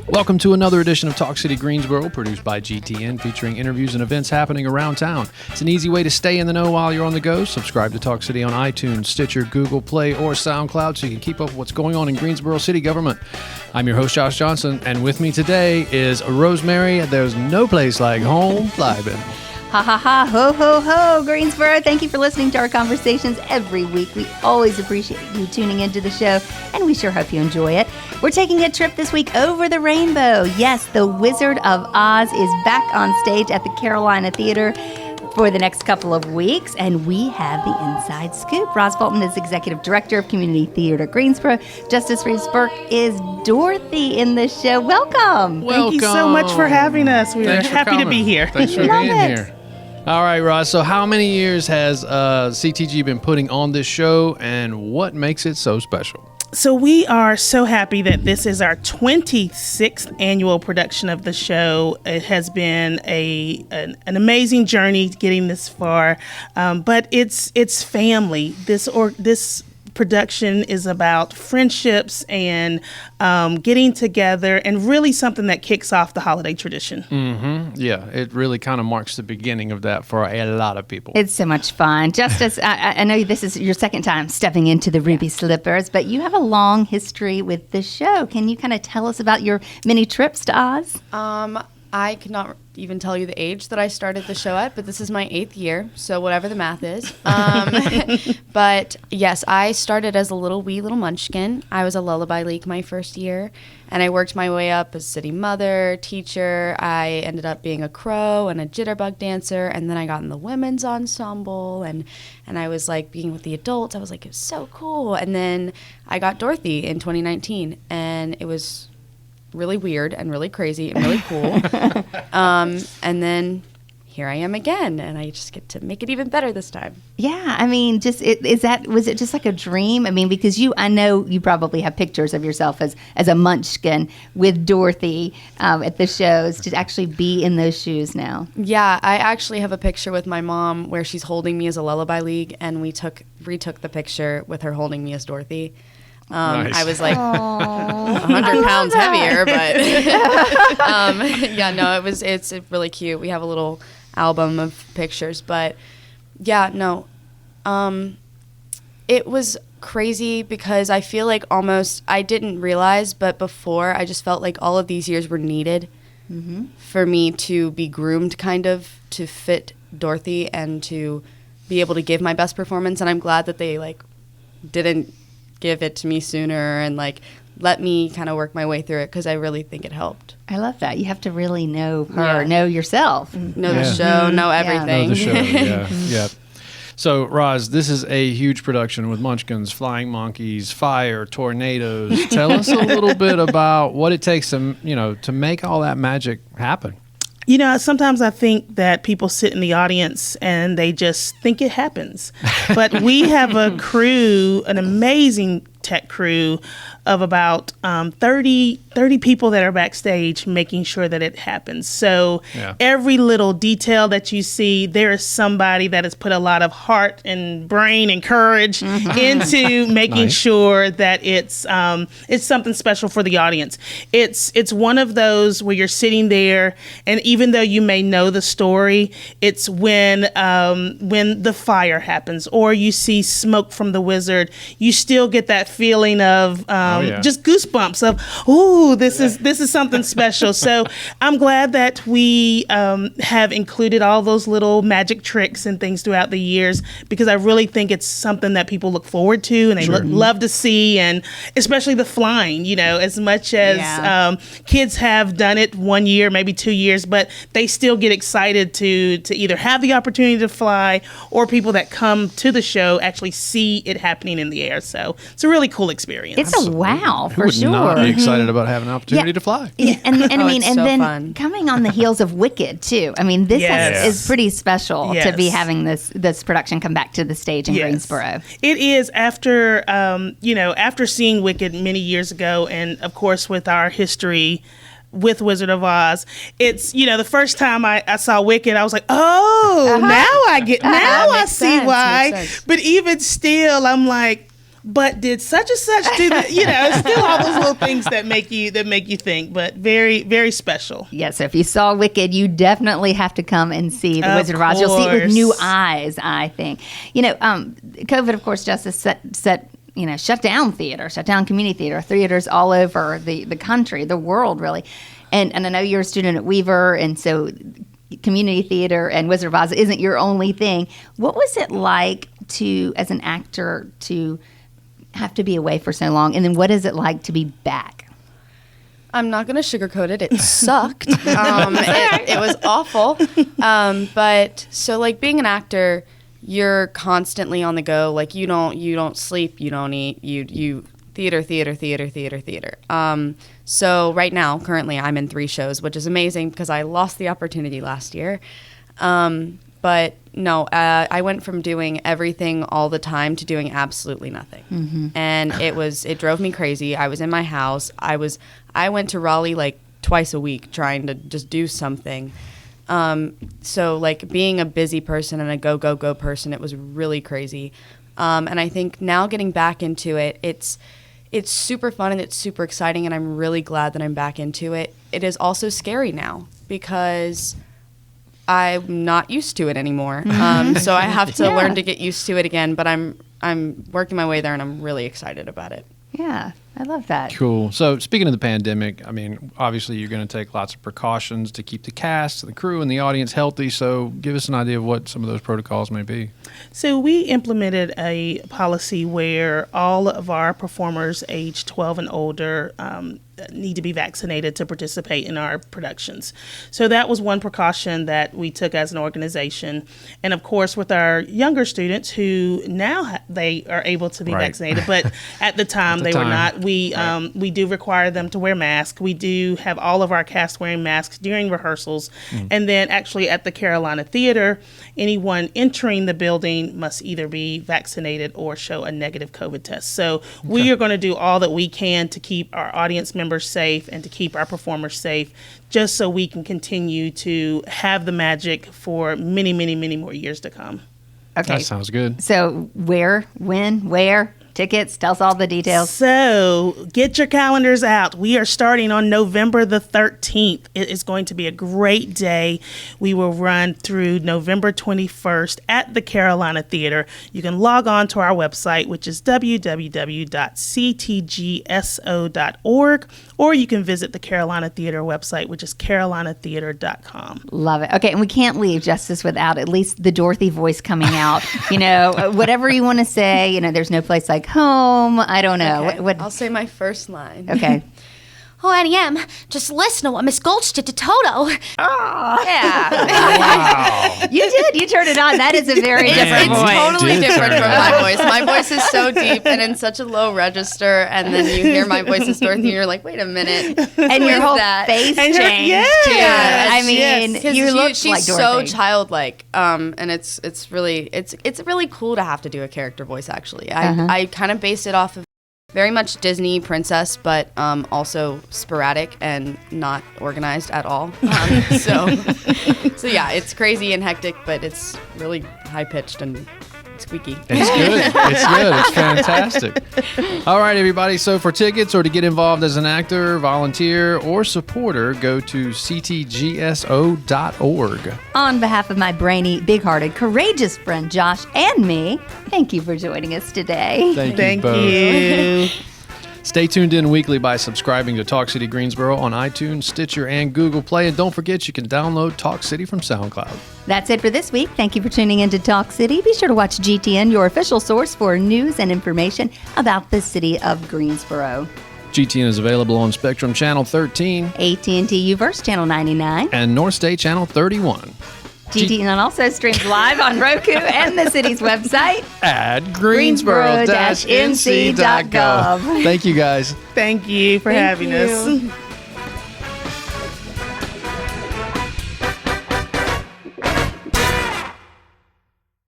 Welcome to another edition of Talk City Greensboro, produced by GTN, featuring interviews and events happening around town. It's an easy way to stay in the know while you're on the go. Subscribe to Talk City on iTunes, Stitcher, Google Play, or SoundCloud so you can keep up with what's going on in Greensboro city government. I'm your host, Josh Johnson, and with me today is Rosemary. There's no place like home, Flyben. Ha ha ha, ho ho ho, Greensboro. Thank you for listening to our conversations every week. We always appreciate you tuning into the show, and we sure hope you enjoy it. We're taking a trip this week over the rainbow. Yes, the Wizard of Oz is back on stage at the Carolina Theater for the next couple of weeks, and we have the inside scoop. Roz Fulton is Executive Director of Community Theater Greensboro. Justice Reeves Burke is Dorothy in the show. Welcome. Thank you so much for having us. We're happy to be here. Thanks for being here. All right, Roz. So how many years has CTG been putting on this an and what makes it so special? So we are so happy that this is our 26th annual production of the show. It has been an amazing journey getting this far, but it's family. This production is about friendships and getting together, and really something that kicks off the holiday tradition. Mm-hmm. Yeah, it really kind of marks the beginning of that for a lot of people. It's so much fun. Justice, I know this is your second time stepping into the Ruby Slippers, but you have a long history with this show. Can you kind of tell us about your many trips to Oz? I could not even tell you the age that I started the show at, but this is my 8th year, so whatever the math is. But yes, I started as a wee little munchkin. I was a lullaby leak my first year, and I worked my way up as city mother, teacher. I ended up being a crow and a jitterbug dancer, and then I got in the women's ensemble, and I was like being with the adults. I was like, it was so cool. And then I got Dorothy in 2019, and it was really weird and really crazy and really cool. And then here I am again, and I just get to make it even better this time. Yeah, I mean, was it just like a dream? I mean, because I know you probably have pictures of yourself as a munchkin with Dorothy at the shows, to actually be in those shoes now. Yeah, I actually have a picture with my mom where she's holding me as a lullaby league, and we retook the picture with her holding me as Dorothy. Nice. I was like 100 pounds heavier, but yeah, no, it's really cute. We have a little album of pictures, but yeah, no, it was crazy because I feel like almost I didn't realize, but before I just felt like all of these years were needed for me to be groomed kind of to fit Dorothy and to be able to give my best performance. And I'm glad that they didn't give it to me sooner and let me kind of work my way through it, because I really think it helped. I love that. You have to really know her, know yourself. Know the show, know everything. Know the show, yeah. So, Roz, this is a huge production with munchkins, flying monkeys, fire, tornadoes. Tell us a little bit about what it takes to make all that magic happen. You know, sometimes I think that people sit in the audience and they just think it happens. But we have a crew, an amazing tech crew of about 30 people that are backstage making sure that it happens. So every little detail that you see, there is somebody that has put a lot of heart and brain and courage into making sure that it's something special for the audience. It's one of those where you're sitting there, and even though you may know the story, it's when the fire happens or you see smoke from the wizard, you still get that feeling of just goosebumps of, ooh, this is something special. So I'm glad that we have included all those little magic tricks and things throughout the years, because I really think it's something that people look forward to and they love to see, and especially the flying, as much as kids have done it 1 year, maybe 2 years, but they still get excited to either have the opportunity to fly, or people that come to the show actually see it happening in the air. So it's a really cool experience. It's a wow, for sure. Who would not be excited about having an opportunity to fly? Yeah, and then fun. Coming on the heels of Wicked too. I mean, this is pretty special to be having this production come back to the stage in Greensboro. It is after seeing Wicked many years ago, and of course with our history with Wizard of Oz. It's, the first time I saw Wicked, I was like, now I see why. But even still, I'm like, but did such and such do that? Still all those little things that make you think, but very, very special. Yes, so if you saw Wicked, you definitely have to come and see The Wizard of Oz. You'll see it with new eyes, I think. COVID, of course, Justice shut down theater, shut down community theaters all over the country, the world, really. And I know you're a student at Weaver, and so community theater and Wizard of Oz isn't your only thing. What was it like as an actor, to have to be away for so long? And then what is it like to be back? I'm not going to sugarcoat it. It sucked. It was awful. But so like being an actor, you're constantly on the go. Like you don't sleep, you don't eat, you theater. So right now, currently, I'm in 3 shows, which is amazing because I lost the opportunity last year. But no, I went from doing everything all the time to doing absolutely nothing. Mm-hmm. And it drove me crazy. I was in my house. I went to Raleigh like twice a week trying to just do something. So like being a busy person and a go person, it was really crazy. And I think now getting back into it, it's super fun and it's super exciting, and I'm really glad that I'm back into it. It is also scary now because I'm not used to it anymore. So I have to learn to get used to it again, but I'm working my way there and I'm really excited about it. Yeah, I love that. Cool. So speaking of the pandemic, I mean, obviously you're going to take lots of precautions to keep the cast, the crew, and the audience healthy. So give us an idea of what some of those protocols may be. So we implemented a policy where all of our performers age 12 and older need to be vaccinated to participate in our productions. So that was one precaution that we took as an organization. And of course, with our younger students who now they are able to be vaccinated, but at the time they were not. We do require them to wear masks. We do have all of our cast wearing masks during rehearsals. And then actually at the Carolina Theater, anyone entering the building must either be vaccinated or show a negative COVID test. So we are going to do all that we can to keep our audience members safe and to keep our performers safe, just so we can continue to have the magic for many, many, many more years to come. Okay. That sounds good. So where, when, where? Tickets, tell us all the details. So get your calendars out. We are starting on November the 13th. It is going to be a great day. We will run through November 21st at the Carolina Theater. You can log on to our website, which is www.ctgso.org, or you can visit the Carolina Theater website, which is carolinatheater.com. Love it. Okay, and we can't leave Justice without at least the Dorothy voice coming out. Whatever you want to say, there's no place like home. I don't know. Okay. I'll say my first line. Okay. Oh, Annie M., just listen to what Miss Gulch did to Toto. Oh. Yeah. Wow. You did. You turned it on. That is a very different It's voice. totally Did different turn from it my on. voice. My voice is so deep and in such a low register, and then you hear my voice as Dorothy, and you're like, wait a minute. And your Who whole is that? face And changed. yes. too. Yes, I mean, yes. 'Cause you look she's like so Dorothy. childlike, and it's really cool to have to do a character voice. Actually, I kind of based it off of very much Disney princess, but also sporadic and not organized at all. So yeah, it's crazy and hectic, but it's really high pitched and squeaky. It's good. It's good. It's fantastic. All right, everybody. So for tickets or to get involved as an actor, volunteer, or supporter, go to ctgso.org. On behalf of my brainy, big-hearted, courageous friend Josh and me, thank you for joining us today. Thank both. you. Stay tuned in weekly by subscribing to Talk City Greensboro on iTunes, Stitcher, and Google Play. And don't forget, you can download Talk City from SoundCloud. That's it for this week. Thank you for tuning in to Talk City. Be sure to watch GTN, your official source for news and information about the city of Greensboro. GTN is available on Spectrum Channel 13 AT&T Uverse Channel 99. and North State Channel 31. GTN also streams live on Roku and the city's website At Greensboro-NC.gov. Thank you, guys. Thank you for having us.